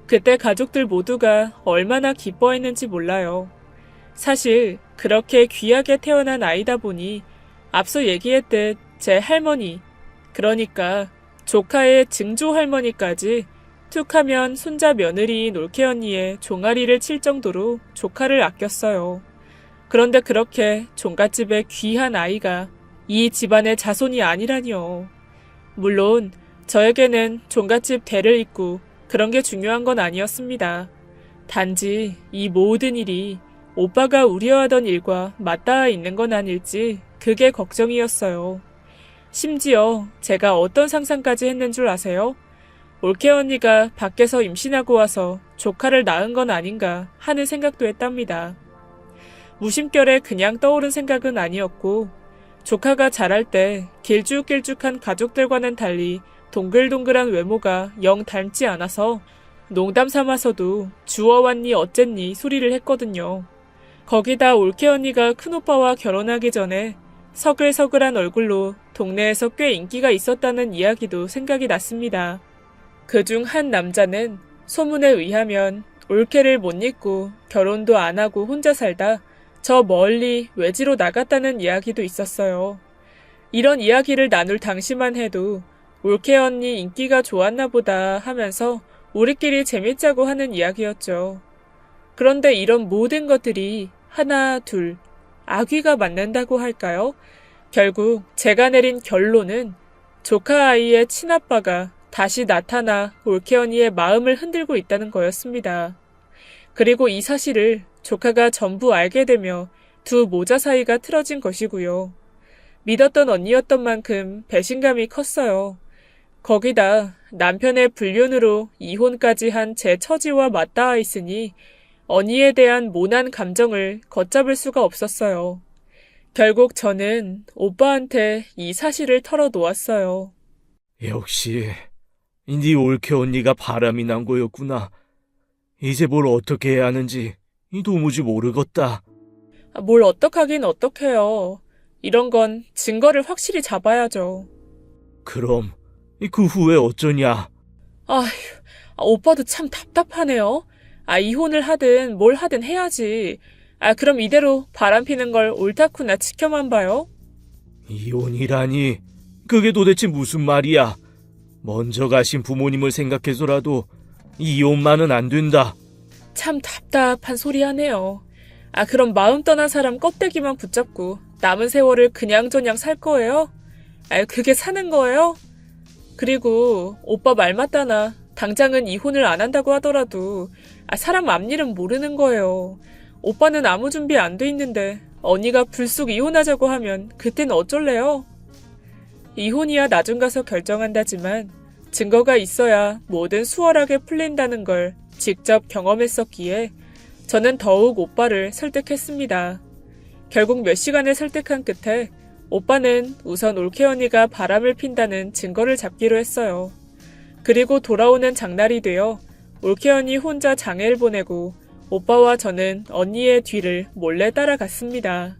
그때 가족들 모두가 얼마나 기뻐했는지 몰라요. 사실 그렇게 귀하게 태어난 아이다 보니 앞서 얘기했듯 제 할머니, 그러니까 조카의 증조 할머니까지 툭하면 손자 며느리인 올케 언니의 종아리를 칠 정도로 조카를 아꼈어요. 그런데 그렇게 종갓집의 귀한 아이가 이 집안의 자손이 아니라니요. 물론 저에게는 종갓집 대를 잇고 그런 게 중요한 건 아니었습니다. 단지 이 모든 일이 오빠가 우려하던 일과 맞닿아 있는 건 아닐지 그게 걱정이었어요. 심지어 제가 어떤 상상까지 했는 줄 아세요? 올케 언니가 밖에서 임신하고 와서 조카를 낳은 건 아닌가 하는 생각도 했답니다. 무심결에 그냥 떠오른 생각은 아니었고 조카가 자랄 때 길쭉길쭉한 가족들과는 달리 동글동글한 외모가 영 닮지 않아서 농담 삼아서도 주워왔니 어쨌니 소리를 했거든요. 거기다 올케 언니가 큰오빠와 결혼하기 전에 서글서글한 얼굴로 동네에서 꽤 인기가 있었다는 이야기도 생각이 났습니다. 그중 한 남자는 소문에 의하면 올케를 못 잊고 결혼도 안 하고 혼자 살다 저 멀리 외지로 나갔다는 이야기도 있었어요. 이런 이야기를 나눌 당시만 해도 올케 언니 인기가 좋았나 보다 하면서 우리끼리 재밌자고 하는 이야기였죠. 그런데 이런 모든 것들이 하나, 둘, 아귀가 맞는다고 할까요? 결국 제가 내린 결론은 조카 아이의 친아빠가 다시 나타나 올케 언니의 마음을 흔들고 있다는 거였습니다. 그리고 이 사실을 조카가 전부 알게 되며 두 모자 사이가 틀어진 것이고요. 믿었던 언니였던 만큼 배신감이 컸어요. 거기다 남편의 불륜으로 이혼까지 한 제 처지와 맞닿아 있으니 언니에 대한 모난 감정을 걷잡을 수가 없었어요. 결국 저는 오빠한테 이 사실을 털어놓았어요. 역시 네 올케 언니가 바람이 난 거였구나. 이제 뭘 어떻게 해야 하는지 도무지 모르겠다. 뭘 어떡하긴 어떡해요. 이런 건 증거를 확실히 잡아야죠. 그럼 그 후에 어쩌냐? 아휴, 오빠도 참 답답하네요. 이혼을 하든 뭘 하든 해야지. 그럼 이대로 바람피는 걸 옳다쿠나 지켜만 봐요? 이혼이라니 그게 도대체 무슨 말이야? 먼저 가신 부모님을 생각해서라도 이혼만은 안 된다. 참 답답한 소리 하네요. 그럼 마음 떠난 사람 껍데기만 붙잡고 남은 세월을 그냥저냥 살 거예요? 그게 사는 거예요? 그리고 오빠 말 맞다나 당장은 이혼을 안 한다고 하더라도 사람 앞일은 모르는 거예요. 오빠는 아무 준비 안 돼 있는데 언니가 불쑥 이혼하자고 하면 그땐 어쩔래요? 이혼이야 나중 가서 결정한다지만 증거가 있어야 뭐든 수월하게 풀린다는 걸 직접 경험했었기에 저는 더욱 오빠를 설득했습니다. 결국 몇 시간을 설득한 끝에 오빠는 우선 올케 언니가 바람을 핀다는 증거를 잡기로 했어요. 그리고 돌아오는 장날이 되어 올케 언니 혼자 장애를 보내고 오빠와 저는 언니의 뒤를 몰래 따라갔습니다.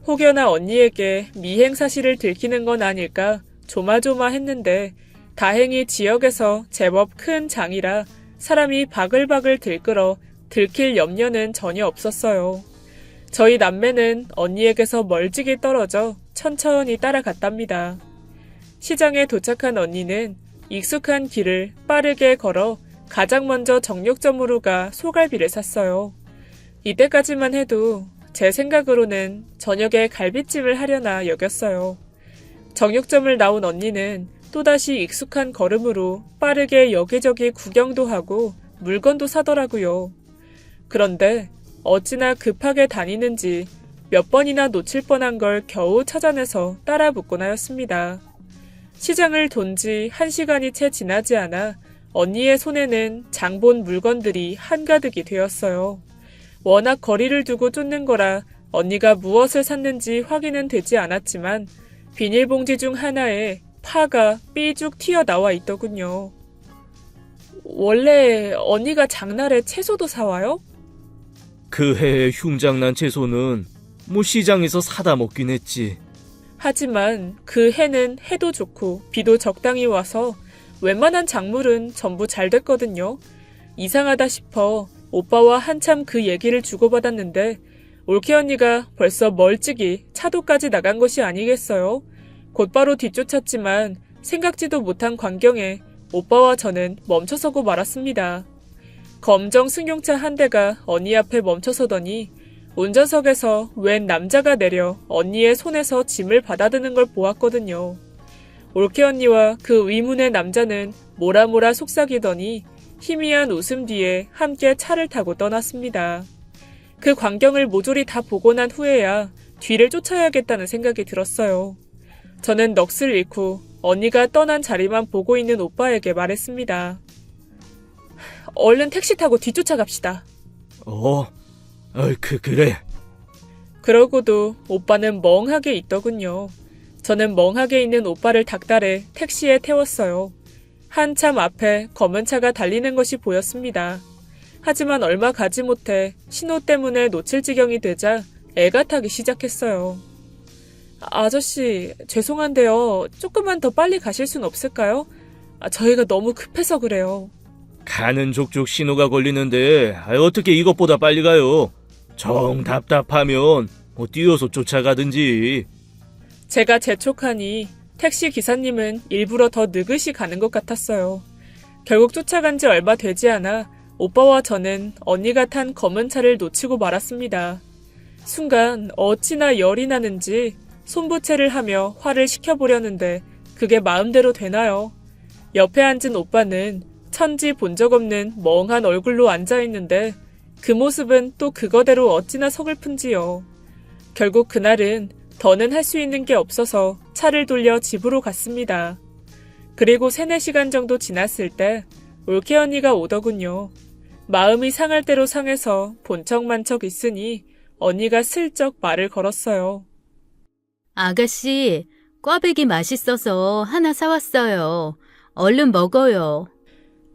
혹여나 언니에게 미행 사실을 들키는 건 아닐까 조마조마했는데 다행히 지역에서 제법 큰 장이라 사람이 바글바글 들끓어 들킬 염려는 전혀 없었어요. 저희 남매는 언니에게서 멀찍이 떨어져 천천히 따라갔답니다. 시장에 도착한 언니는 익숙한 길을 빠르게 걸어 가장 먼저 정육점으로 가 소갈비를 샀어요. 이때까지만 해도 제 생각으로는 저녁에 갈비찜을 하려나 여겼어요. 정육점을 나온 언니는 또다시 익숙한 걸음으로 빠르게 여기저기 구경도 하고 물건도 사더라고요. 그런데 어찌나 급하게 다니는지 몇 번이나 놓칠 뻔한 걸 겨우 찾아내서 따라 붙곤 하였습니다. 시장을 돈 지 1시간이 채 지나지 않아 언니의 손에는 장본 물건들이 한가득이 되었어요. 워낙 거리를 두고 쫓는 거라 언니가 무엇을 샀는지 확인은 되지 않았지만 비닐봉지 중 하나에 파가 삐죽 튀어나와 있더군요. 원래 언니가 장날에 채소도 사와요? 그 해의 흉장난 채소는 시장에서 사다 먹긴 했지. 하지만 그 해는 해도 좋고 비도 적당히 와서 웬만한 작물은 전부 잘 됐거든요. 이상하다 싶어 오빠와 한참 그 얘기를 주고받았는데 올케 언니가 벌써 멀찍이 차도까지 나간 것이 아니겠어요? 곧바로 뒤쫓았지만 생각지도 못한 광경에 오빠와 저는 멈춰서고 말았습니다. 검정 승용차 한 대가 언니 앞에 멈춰서더니 운전석에서 웬 남자가 내려 언니의 손에서 짐을 받아드는 걸 보았거든요. 올케 언니와 그 위문의 남자는 모라모라 속삭이더니 희미한 웃음 뒤에 함께 차를 타고 떠났습니다. 그 광경을 모조리 다 보고 난 후에야 뒤를 쫓아야겠다는 생각이 들었어요. 저는 넋을 잃고 언니가 떠난 자리만 보고 있는 오빠에게 말했습니다. 얼른 택시 타고 뒤쫓아갑시다. 그래. 그러고도 오빠는 멍하게 있더군요. 저는 멍하게 있는 오빠를 닥달해 택시에 태웠어요. 한참 앞에 검은 차가 달리는 것이 보였습니다. 하지만 얼마 가지 못해 신호 때문에 놓칠 지경이 되자 애가 타기 시작했어요. 아저씨, 죄송한데요. 조금만 더 빨리 가실 순 없을까요? 저희가 너무 급해서 그래요. 가는 족족 신호가 걸리는데 어떻게 이것보다 빨리 가요? 정 답답하면 뛰어서 쫓아가든지. 제가 재촉하니 택시 기사님은 일부러 더 느긋이 가는 것 같았어요. 결국 쫓아간 지 얼마 되지 않아 오빠와 저는 언니가 탄 검은 차를 놓치고 말았습니다. 순간 어찌나 열이 나는지 손부채를 하며 화를 식혀보려는데 그게 마음대로 되나요? 옆에 앉은 오빠는 천지 본 적 없는 멍한 얼굴로 앉아있는데 그 모습은 또 그거대로 어찌나 서글픈지요. 결국 그날은 더는 할 수 있는 게 없어서 차를 돌려 집으로 갔습니다. 그리고 3-4시간 정도 지났을 때 올케 언니가 오더군요. 마음이 상할 대로 상해서 본척만척 있으니 언니가 슬쩍 말을 걸었어요. 아가씨, 꽈배기 맛있어서 하나 사왔어요. 얼른 먹어요.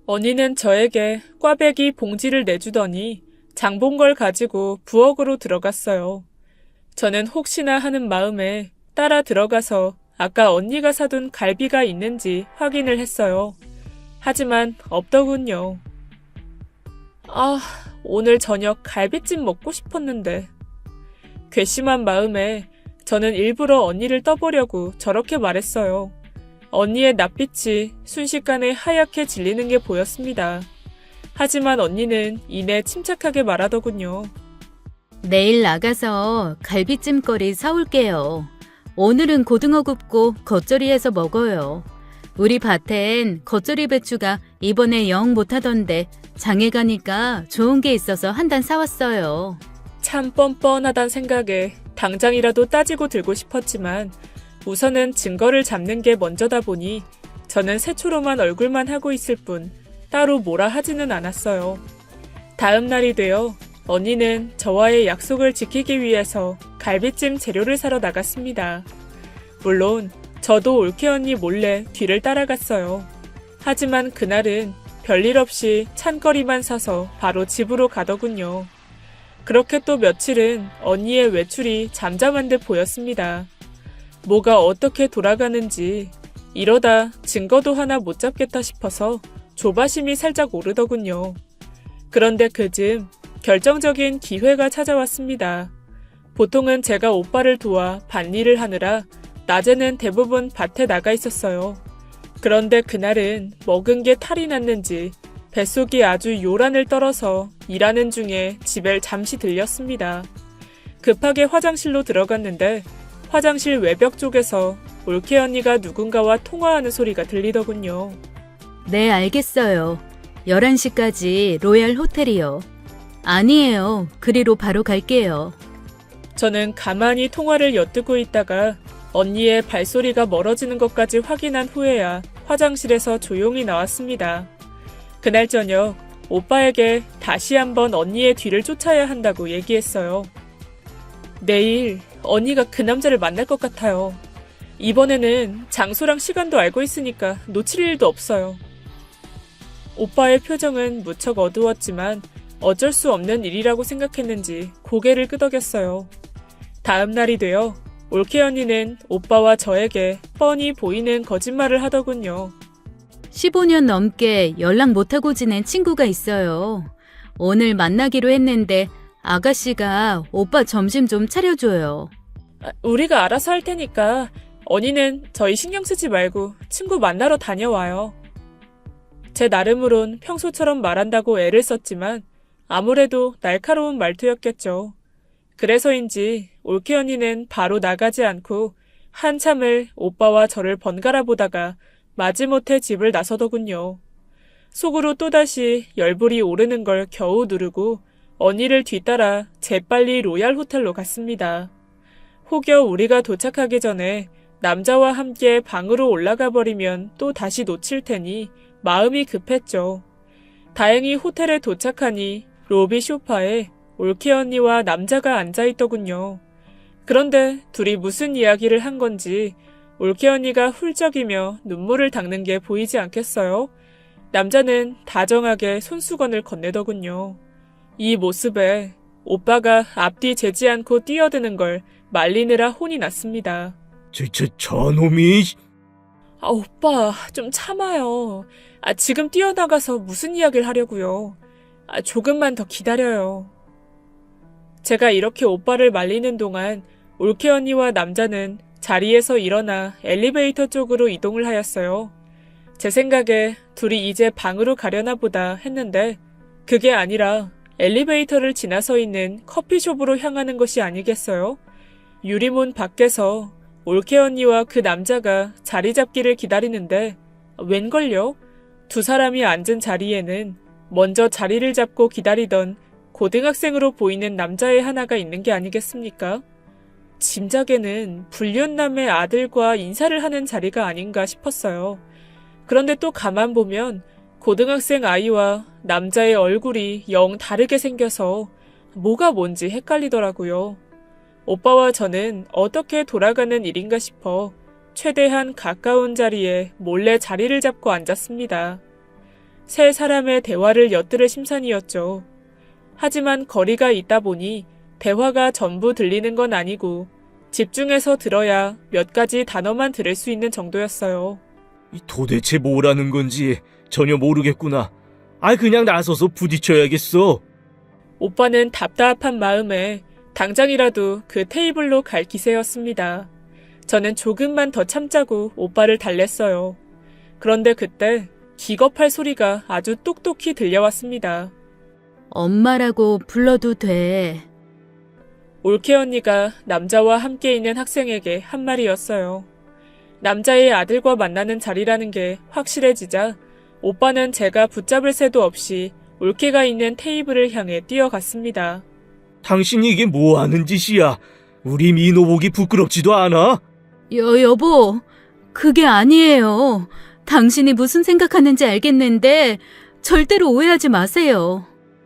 언니는 저에게 꽈배기 봉지를 내주더니 장본 걸 가지고 부엌으로 들어갔어요. 저는 혹시나 하는 마음에 따라 들어가서 아까 언니가 사둔 갈비가 있는지 확인을 했어요. 하지만 없더군요. 오늘 저녁 갈비찜 먹고 싶었는데. 괘씸한 마음에 저는 일부러 언니를 떠보려고 저렇게 말했어요. 언니의 낯빛이 순식간에 하얗게 질리는 게 보였습니다. 하지만 언니는 이내 침착하게 말하더군요. 내일 나가서 갈비찜거리 사올게요. 오늘은 고등어 굽고 겉절이해서 먹어요. 우리 밭엔 겉절이 배추가 이번에 영 못하던데 장에 가니까 좋은 게 있어서 한 단 사왔어요. 참 뻔뻔하단 생각에 당장이라도 따지고 들고 싶었지만 우선은 증거를 잡는 게 먼저다 보니 저는 새초롬한 얼굴만 하고 있을 뿐 따로 뭐라 하지는 않았어요. 다음 날이 되어 언니는 저와의 약속을 지키기 위해서 갈비찜 재료를 사러 나갔습니다. 물론 저도 올케 언니 몰래 뒤를 따라갔어요. 하지만 그날은 별일 없이 찬거리만 사서 바로 집으로 가더군요. 그렇게 또 며칠은 언니의 외출이 잠잠한 듯 보였습니다. 뭐가 어떻게 돌아가는지 이러다 증거도 하나 못 잡겠다 싶어서 조바심이 살짝 오르더군요. 그런데 그쯤 결정적인 기회가 찾아왔습니다. 보통은 제가 오빠를 도와 밭일을 하느라 낮에는 대부분 밭에 나가 있었어요. 그런데 그날은 먹은 게 탈이 났는지 뱃속이 아주 요란을 떨어서 일하는 중에 집에 잠시 들렸습니다. 급하게 화장실로 들어갔는데 화장실 외벽 쪽에서 올케 언니가 누군가와 통화하는 소리가 들리더군요. 네, 알겠어요. 11시까지 로얄 호텔이요. 아니에요. 그리로 바로 갈게요. 저는 가만히 통화를 엿듣고 있다가 언니의 발소리가 멀어지는 것까지 확인한 후에야 화장실에서 조용히 나왔습니다. 그날 저녁 오빠에게 다시 한번 언니의 뒤를 쫓아야 한다고 얘기했어요. 내일 언니가 그 남자를 만날 것 같아요. 이번에는 장소랑 시간도 알고 있으니까 놓칠 일도 없어요. 오빠의 표정은 무척 어두웠지만 어쩔 수 없는 일이라고 생각했는지 고개를 끄덕였어요. 다음 날이 되어 올케 언니는 오빠와 저에게 뻔히 보이는 거짓말을 하더군요. 15년 넘게 연락 못하고 지낸 친구가 있어요. 오늘 만나기로 했는데 아가씨가 오빠 점심 좀 차려줘요. 우리가 알아서 할 테니까 언니는 저희 신경 쓰지 말고 친구 만나러 다녀와요. 제 나름으론 평소처럼 말한다고 애를 썼지만 아무래도 날카로운 말투였겠죠. 그래서인지 올케 언니는 바로 나가지 않고 한참을 오빠와 저를 번갈아 보다가 마지못해 집을 나서더군요. 속으로 또다시 열불이 오르는 걸 겨우 누르고 언니를 뒤따라 재빨리 로얄 호텔로 갔습니다. 혹여 우리가 도착하기 전에 남자와 함께 방으로 올라가 버리면 또 다시 놓칠 테니 마음이 급했죠. 다행히 호텔에 도착하니 로비 소파에 올케 언니와 남자가 앉아있더군요. 그런데 둘이 무슨 이야기를 한 건지 올케 언니가 훌쩍이며 눈물을 닦는 게 보이지 않겠어요? 남자는 다정하게 손수건을 건네더군요. 이 모습에 오빠가 앞뒤 재지 않고 뛰어드는 걸 말리느라 혼이 났습니다. 저놈이... 오빠, 좀 참아요. 지금 뛰어나가서 무슨 이야기를 하려고요. 조금만 더 기다려요. 제가 이렇게 오빠를 말리는 동안 올케 언니와 남자는 자리에서 일어나 엘리베이터 쪽으로 이동을 하였어요. 제 생각에 둘이 이제 방으로 가려나 보다 했는데 그게 아니라 엘리베이터를 지나서 있는 커피숍으로 향하는 것이 아니겠어요? 유리문 밖에서 올케 언니와 그 남자가 자리 잡기를 기다리는데 웬걸요? 두 사람이 앉은 자리에는 먼저 자리를 잡고 기다리던 고등학생으로 보이는 남자의 하나가 있는 게 아니겠습니까? 짐작에는 불륜남의 아들과 인사를 하는 자리가 아닌가 싶었어요. 그런데 또 가만 보면 고등학생 아이와 남자의 얼굴이 영 다르게 생겨서 뭐가 뭔지 헷갈리더라고요. 오빠와 저는 어떻게 돌아가는 일인가 싶어 최대한 가까운 자리에 몰래 자리를 잡고 앉았습니다. 세 사람의 대화를 엿들을 심산이었죠. 하지만 거리가 있다 보니 대화가 전부 들리는 건 아니고 집중해서 들어야 몇 가지 단어만 들을 수 있는 정도였어요. 도대체 뭐라는 건지 전혀 모르겠구나. 그냥 나서서 부딪혀야겠어. 오빠는 답답한 마음에 당장이라도 그 테이블로 갈 기세였습니다. 저는 조금만 더 참자고 오빠를 달랬어요. 그런데 그때 기겁할 소리가 아주 똑똑히 들려왔습니다. 엄마라고 불러도 돼. 올케 언니가 남자와 함께 있는 학생에게 한 말이었어요. 남자의 아들과 만나는 자리라는 게 확실해지자 오빠는 제가 붙잡을 새도 없이 올케가 있는 테이블을 향해 뛰어갔습니다. 당신이 이게 뭐 하는 짓이야? 우리 민호 보기 부끄럽지도 않아? 여보, 그게 아니에요. 당신이 무슨 생각하는지 알겠는데 절대로 오해하지 마세요.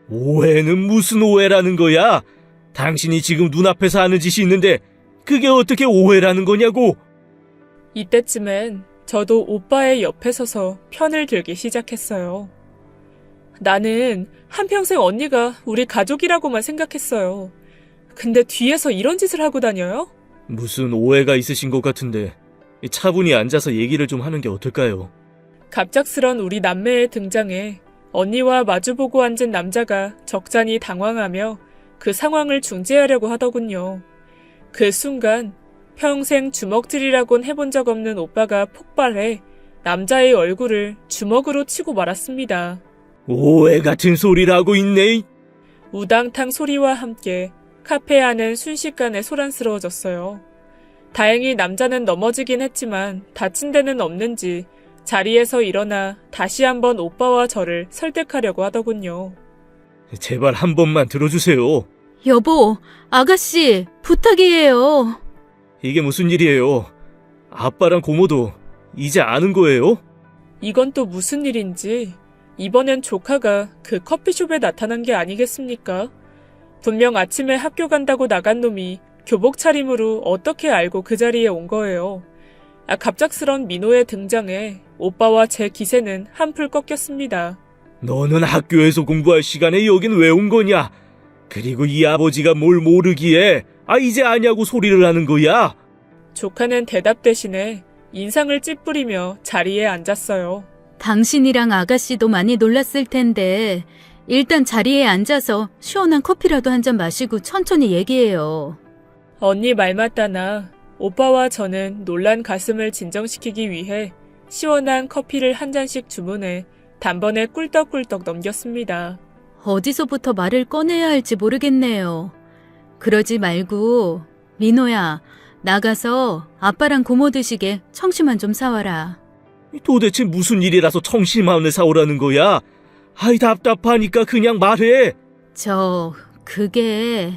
오해는 무슨 오해라는 거야? 당신이 지금 눈앞에서 하는 짓이 있는데 그게 어떻게 오해라는 거냐고? 이때쯤엔 저도 오빠의 옆에 서서 편을 들기 시작했어요. 나는 한평생 언니가 우리 가족이라고만 생각했어요. 근데 뒤에서 이런 짓을 하고 다녀요? 무슨 오해가 있으신 것 같은데 차분히 앉아서 얘기를 좀 하는 게 어떨까요? 갑작스런 우리 남매의 등장에 언니와 마주보고 앉은 남자가 적잖이 당황하며 그 상황을 중재하려고 하더군요. 그 순간 평생 주먹질이라곤 해본 적 없는 오빠가 폭발해 남자의 얼굴을 주먹으로 치고 말았습니다. 오해 같은 소리를 하고 있네. 우당탕 소리와 함께 카페 안은 순식간에 소란스러워졌어요. 다행히 남자는 넘어지긴 했지만 다친 데는 없는지 자리에서 일어나 다시 한번 오빠와 저를 설득하려고 하더군요. 제발 한 번만 들어주세요. 여보, 아가씨, 부탁이에요. 이게 무슨 일이에요? 아빠랑 고모도 이제 아는 거예요? 이건 또 무슨 일인지 이번엔 조카가 그 커피숍에 나타난 게 아니겠습니까? 분명 아침에 학교 간다고 나간 놈이 교복 차림으로 어떻게 알고 그 자리에 온 거예요. 갑작스런 민호의 등장에 오빠와 제 기세는 한풀 꺾였습니다. 너는 학교에서 공부할 시간에 여긴 왜 온 거냐? 그리고 이 아버지가 뭘 모르기에 이제 아냐고 소리를 하는 거야? 조카는 대답 대신에 인상을 찌푸리며 자리에 앉았어요. 당신이랑 아가씨도 많이 놀랐을 텐데 일단 자리에 앉아서 시원한 커피라도 한 잔 마시고 천천히 얘기해요. 언니 말 맞다나 오빠와 저는 놀란 가슴을 진정시키기 위해 시원한 커피를 한 잔씩 주문해 단번에 꿀떡꿀떡 넘겼습니다. 어디서부터 말을 꺼내야 할지 모르겠네요. 그러지 말고 민호야, 나가서 아빠랑 고모 드시게 청심환 좀 사와라. 도대체 무슨 일이라서 청심환을 사오라는 거야? 답답하니까 그냥 말해. 그게...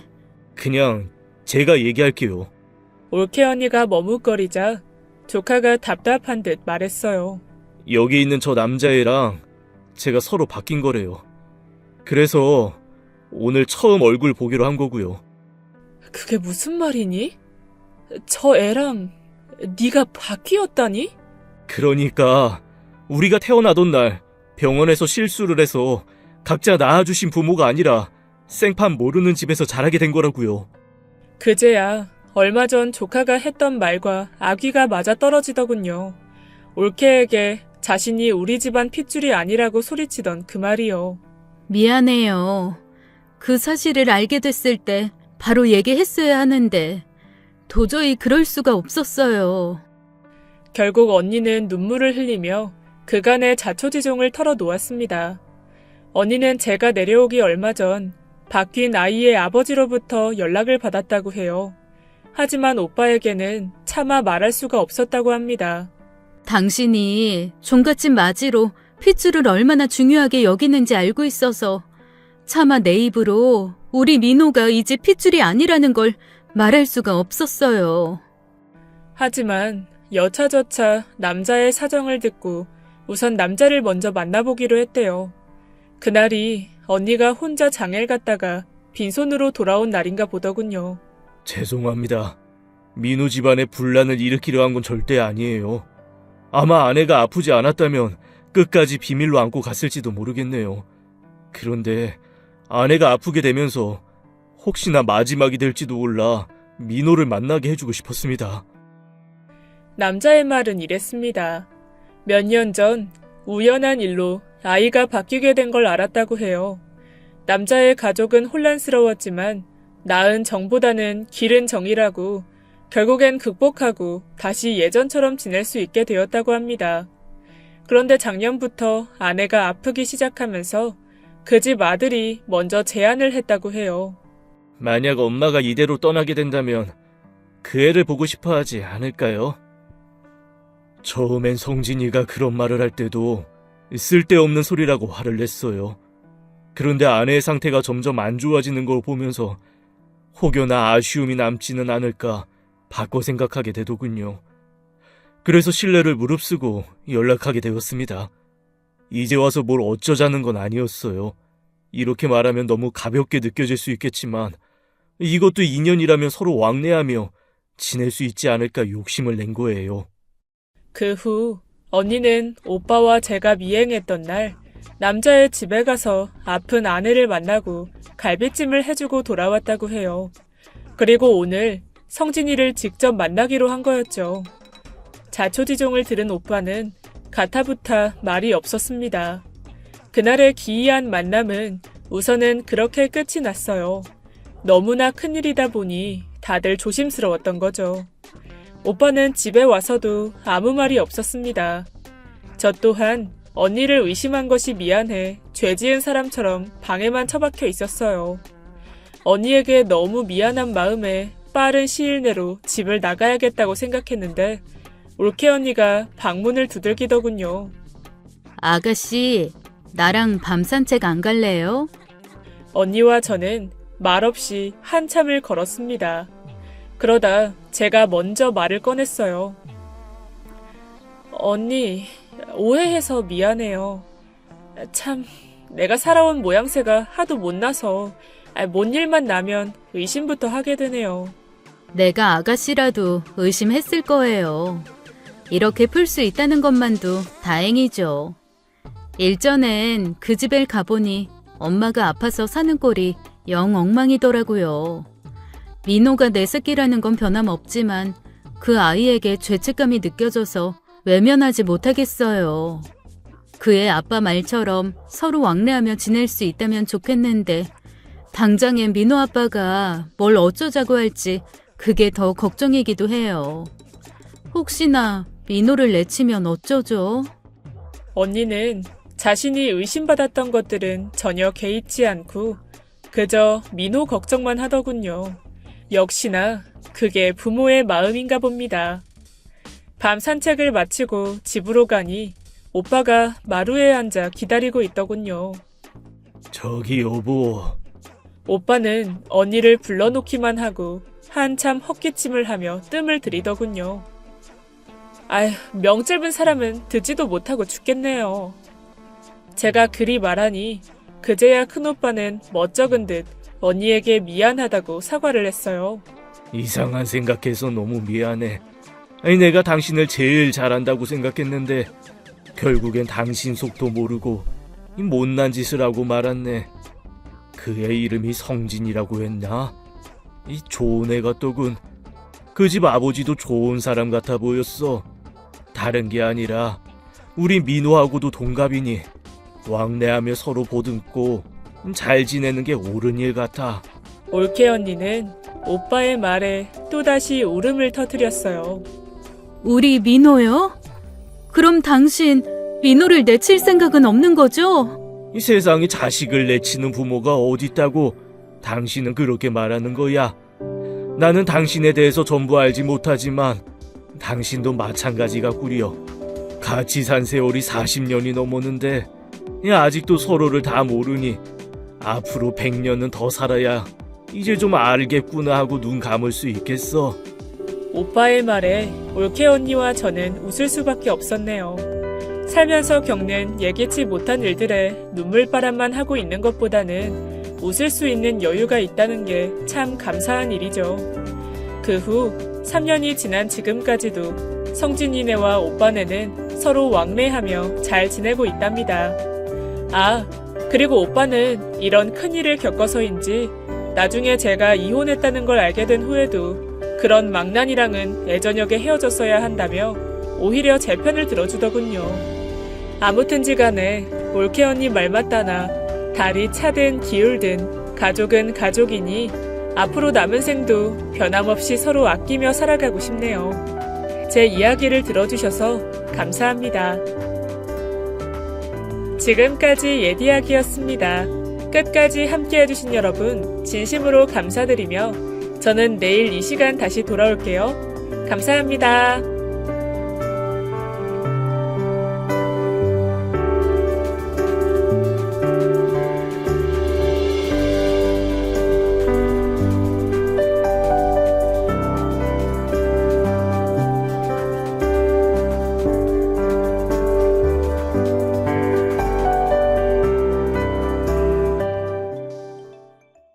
그냥 제가 얘기할게요. 올케 언니가 머뭇거리자 조카가 답답한 듯 말했어요. 여기 있는 저 남자애랑 제가 서로 바뀐 거래요. 그래서 오늘 처음 얼굴 보기로 한 거고요. 그게 무슨 말이니? 저 애랑 네가 바뀌었다니? 그러니까 우리가 태어나던 날 병원에서 실수를 해서 각자 낳아주신 부모가 아니라 생판 모르는 집에서 자라게 된 거라고요. 그제야 얼마 전 조카가 했던 말과 아귀가 맞아 떨어지더군요. 올케에게 자신이 우리 집안 핏줄이 아니라고 소리치던 그 말이요. 미안해요. 그 사실을 알게 됐을 때 바로 얘기했어야 하는데 도저히 그럴 수가 없었어요. 결국 언니는 눈물을 흘리며 그간의 자초지종을 털어놓았습니다. 언니는 제가 내려오기 얼마 전 바뀐 아이의 아버지로부터 연락을 받았다고 해요. 하지만 오빠에게는 차마 말할 수가 없었다고 합니다. 당신이 종갓집 맞이로 핏줄을 얼마나 중요하게 여기는지 알고 있어서 차마 내 입으로 우리 민호가 이 집 핏줄이 아니라는 걸 말할 수가 없었어요. 하지만 여차저차 남자의 사정을 듣고 우선 남자를 먼저 만나보기로 했대요. 그날이 언니가 혼자 장엘 갔다가 빈손으로 돌아온 날인가 보더군요. 죄송합니다. 민우 집안에 분란을 일으키려 한 건 절대 아니에요. 아마 아내가 아프지 않았다면 끝까지 비밀로 안고 갔을지도 모르겠네요. 그런데 아내가 아프게 되면서 혹시나 마지막이 될지도 몰라 민호를 만나게 해주고 싶었습니다. 남자의 말은 이랬습니다. 몇 년 전 우연한 일로 아이가 바뀌게 된 걸 알았다고 해요. 남자의 가족은 혼란스러웠지만 낳은 정보다는 기른 정이라고 결국엔 극복하고 다시 예전처럼 지낼 수 있게 되었다고 합니다. 그런데 작년부터 아내가 아프기 시작하면서 그 집 아들이 먼저 제안을 했다고 해요. 만약 엄마가 이대로 떠나게 된다면 그 애를 보고 싶어 하지 않을까요? 처음엔 성진이가 그런 말을 할 때도 쓸데없는 소리라고 화를 냈어요. 그런데 아내의 상태가 점점 안 좋아지는 걸 보면서 혹여나 아쉬움이 남지는 않을까 바꿔 생각하게 되더군요. 그래서 신뢰를 무릅쓰고 연락하게 되었습니다. 이제 와서 뭘 어쩌자는 건 아니었어요. 이렇게 말하면 너무 가볍게 느껴질 수 있겠지만 이것도 인연이라면 서로 왕래하며 지낼 수 있지 않을까 욕심을 낸 거예요. 그 후 언니는 오빠와 제가 미행했던 날 남자의 집에 가서 아픈 아내를 만나고 갈비찜을 해주고 돌아왔다고 해요. 그리고 오늘 성진이를 직접 만나기로 한 거였죠. 자초지종을 들은 오빠는 가타부타 말이 없었습니다. 그날의 기이한 만남은 우선은 그렇게 끝이 났어요. 너무나 큰일이다 보니 다들 조심스러웠던 거죠. 오빠는 집에 와서도 아무 말이 없었습니다. 저 또한 언니를 의심한 것이 미안해 죄 지은 사람처럼 방에만 처박혀 있었어요. 언니에게 너무 미안한 마음에 빠른 시일 내로 집을 나가야겠다고 생각했는데 올케 언니가 방문을 두들기더군요. 아가씨, 나랑 밤 산책 안 갈래요? 언니와 저는 말없이 한참을 걸었습니다. 그러다 제가 먼저 말을 꺼냈어요. 언니, 오해해서 미안해요. 참, 내가 살아온 모양새가 하도 못나서 뭔 일만 나면 의심부터 하게 되네요. 내가 아가씨라도 의심했을 거예요. 이렇게 풀 수 있다는 것만도 다행이죠. 일전엔 그 집에 가보니 엄마가 아파서 사는 꼴이 영 엉망이더라고요. 민호가 내 새끼라는 건 변함없지만 그 아이에게 죄책감이 느껴져서 외면하지 못하겠어요. 그의 아빠 말처럼 서로 왕래하며 지낼 수 있다면 좋겠는데 당장엔 민호 아빠가 뭘 어쩌자고 할지 그게 더 걱정이기도 해요. 혹시나 민호를 내치면 어쩌죠? 언니는 자신이 의심받았던 것들은 전혀 개의치 않고 그저 민호 걱정만 하더군요. 역시나 그게 부모의 마음인가 봅니다. 밤 산책을 마치고 집으로 가니 오빠가 마루에 앉아 기다리고 있더군요. 저기 여보. 오빠는 언니를 불러놓기만 하고 한참 헛기침을 하며 뜸을 들이더군요. 아휴, 명짧은 사람은 듣지도 못하고 죽겠네요. 제가 그리 말하니 그제야 큰오빠는 멋쩍은 듯 언니에게 미안하다고 사과를 했어요. 이상한 생각해서 너무 미안해. 아니, 내가 당신을 제일 잘한다고 생각했는데 결국엔 당신 속도 모르고 이 못난 짓을 하고 말았네. 그의 이름이 성진이라고 했나? 이 좋은 애 같더군. 그 집 아버지도 좋은 사람 같아 보였어. 다른 게 아니라 우리 민호하고도 동갑이니 왕래하며 서로 보듬고 잘 지내는 게 옳은 일 같아. 올케 언니는 오빠의 말에 또다시 울음을 터뜨렸어요. 우리 민호요? 그럼 당신 민호를 내칠 생각은 없는 거죠? 이 세상에 자식을 내치는 부모가 어딨다고 당신은 그렇게 말하는 거야. 나는 당신에 대해서 전부 알지 못하지만 당신도 마찬가지가 꾸려. 같이 산 세월이 40년이 넘었는데 아직도 서로를 다 모르니 앞으로 100년은 더 살아야 이제 좀 알겠구나 하고 눈 감을 수 있겠어. 오빠의 말에 올케 언니와 저는 웃을 수밖에 없었네요. 살면서 겪는 예기치 못한 일들에 눈물바람만 하고 있는 것보다는 웃을 수 있는 여유가 있다는 게 참 감사한 일이죠. 그 후 3년이 지난 지금까지도 성진이네와 오빠네는 서로 왕래하며 잘 지내고 있답니다. 아, 그리고 오빠는 이런 큰일을 겪어서인지 나중에 제가 이혼했다는 걸 알게 된 후에도 그런 망난이랑은 애저녁에 헤어졌어야 한다며 오히려 제 편을 들어주더군요. 아무튼지 간에 올케 언니 말 맞다나 달이 차든 기울든 가족은 가족이니 앞으로 남은 생도 변함없이 서로 아끼며 살아가고 싶네요. 제 이야기를 들어주셔서 감사합니다. 지금까지 예디야기였습니다. 끝까지 함께해주신 여러분 진심으로 감사드리며 저는 내일 이 시간 다시 돌아올게요. 감사합니다.